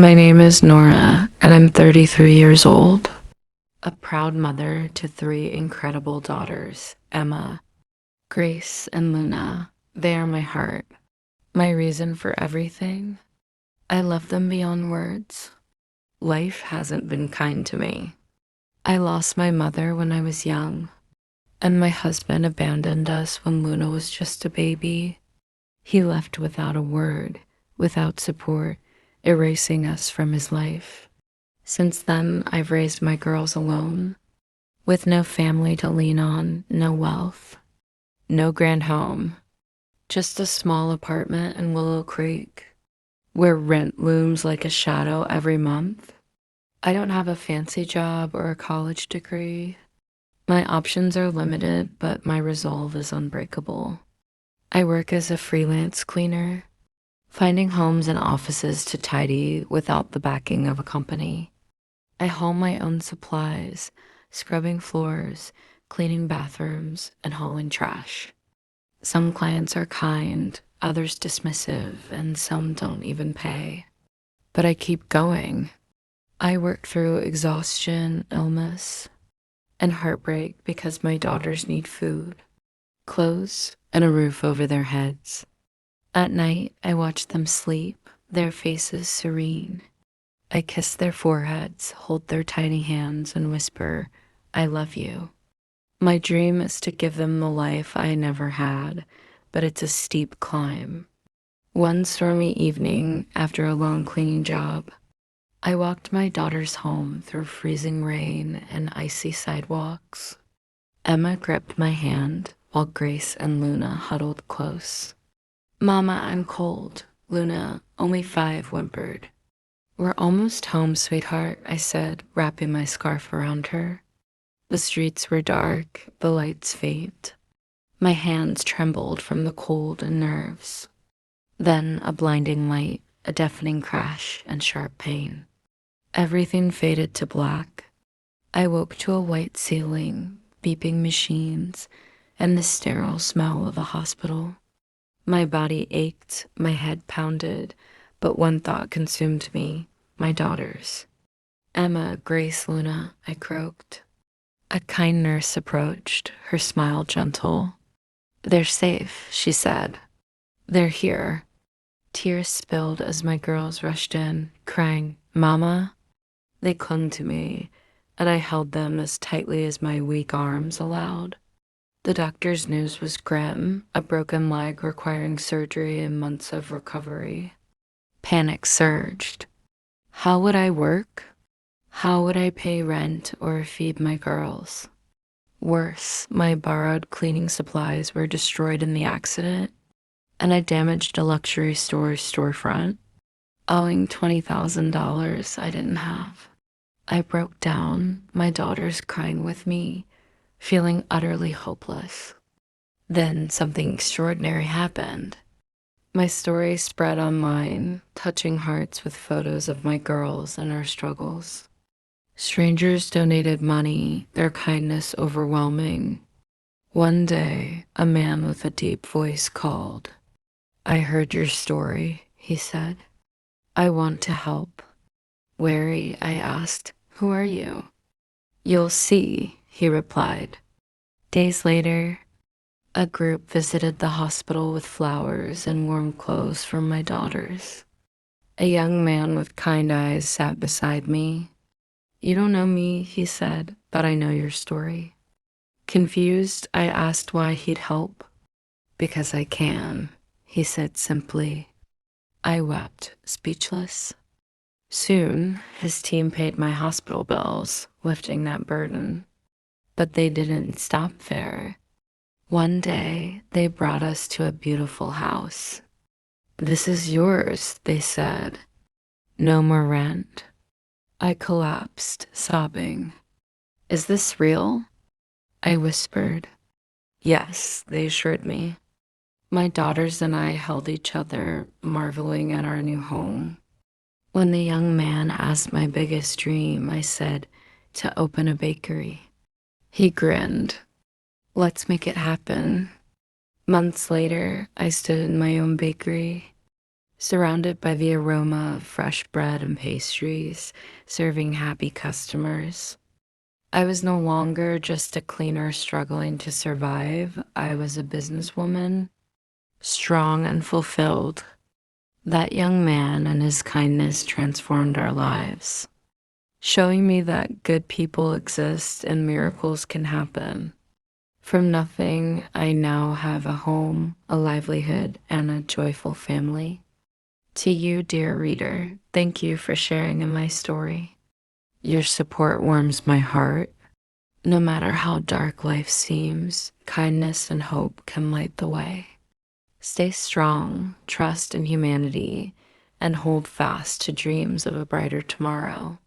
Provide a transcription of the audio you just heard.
My name is Nora, and I'm 33 years old. A proud mother to three incredible daughters, Emma, Grace, and Luna. They are my heart, my reason for everything. I love them beyond words. Life hasn't been kind to me. I lost my mother when I was young, and my husband abandoned us when Luna was just a baby. He left without a word, without support, erasing us from his life. Since then, I've raised my girls alone, with no family to lean on, no wealth, no grand home, just a small apartment in Willow Creek, where rent looms like a shadow every month. I don't have a fancy job or a college degree. My options are limited, but my resolve is unbreakable. I work as a freelance cleaner, finding homes and offices to tidy without the backing of a company. I haul my own supplies, scrubbing floors, cleaning bathrooms, and hauling trash. Some clients are kind, others dismissive, and some don't even pay. But I keep going. I work through exhaustion, illness, and heartbreak because my daughters need food, clothes, and a roof over their heads. At night, I watch them sleep, their faces serene. I kiss their foreheads, hold their tiny hands, and whisper, I love you. My dream is to give them the life I never had, but it's a steep climb. One stormy evening, after a long cleaning job, I walked my daughters home through freezing rain and icy sidewalks. Emma gripped my hand while Grace and Luna huddled close. Mama, I'm cold. Luna, only 5, whimpered. We're almost home, sweetheart, I said, wrapping my scarf around her. The streets were dark, the lights faint. My hands trembled from the cold and nerves. Then a blinding light, a deafening crash, and sharp pain. Everything faded to black. I woke to a white ceiling, beeping machines, and the sterile smell of a hospital. My body ached, my head pounded, but one thought consumed me, my daughters. Emma, Grace, Luna, I croaked. A kind nurse approached, her smile gentle. They're safe, she said. They're here. Tears spilled as my girls rushed in, crying, Mama. They clung to me, and I held them as tightly as my weak arms allowed. The doctor's news was grim, a broken leg requiring surgery and months of recovery. Panic surged. How would I work? How would I pay rent or feed my girls? Worse, my borrowed cleaning supplies were destroyed in the accident, and I damaged a luxury store's storefront, owing $20,000 I didn't have. I broke down, my daughters crying with me, feeling utterly hopeless. Then something extraordinary happened. My story spread online, touching hearts with photos of my girls and our struggles. Strangers donated money, their kindness overwhelming. One day, a man with a deep voice called. I heard your story, he said. I want to help. Wary, I asked, who are you? You'll see, he replied. Days later, a group visited the hospital with flowers and warm clothes for my daughters. A young man with kind eyes sat beside me. You don't know me, he said, but I know your story. Confused, I asked why he'd help. Because I can, he said simply. I wept, speechless. Soon, his team paid my hospital bills, lifting that burden. But they didn't stop there. One day, they brought us to a beautiful house. This is yours, they said. No more rent. I collapsed, sobbing. Is this real? I whispered. Yes, they assured me. My daughters and I held each other, marveling at our new home. When the young man asked my biggest dream, I said, to open a bakery. He grinned. Let's make it happen. Months later, I stood in my own bakery, surrounded by the aroma of fresh bread and pastries, serving happy customers. I was no longer just a cleaner struggling to survive. I was a businesswoman, strong and fulfilled. That young man and his kindness transformed our lives, showing me that good people exist and miracles can happen. From nothing, I now have a home, a livelihood, and a joyful family. To you, dear reader, thank you for sharing in my story. Your support warms my heart. No matter how dark life seems, kindness and hope can light the way. Stay strong, trust in humanity, and hold fast to dreams of a brighter tomorrow.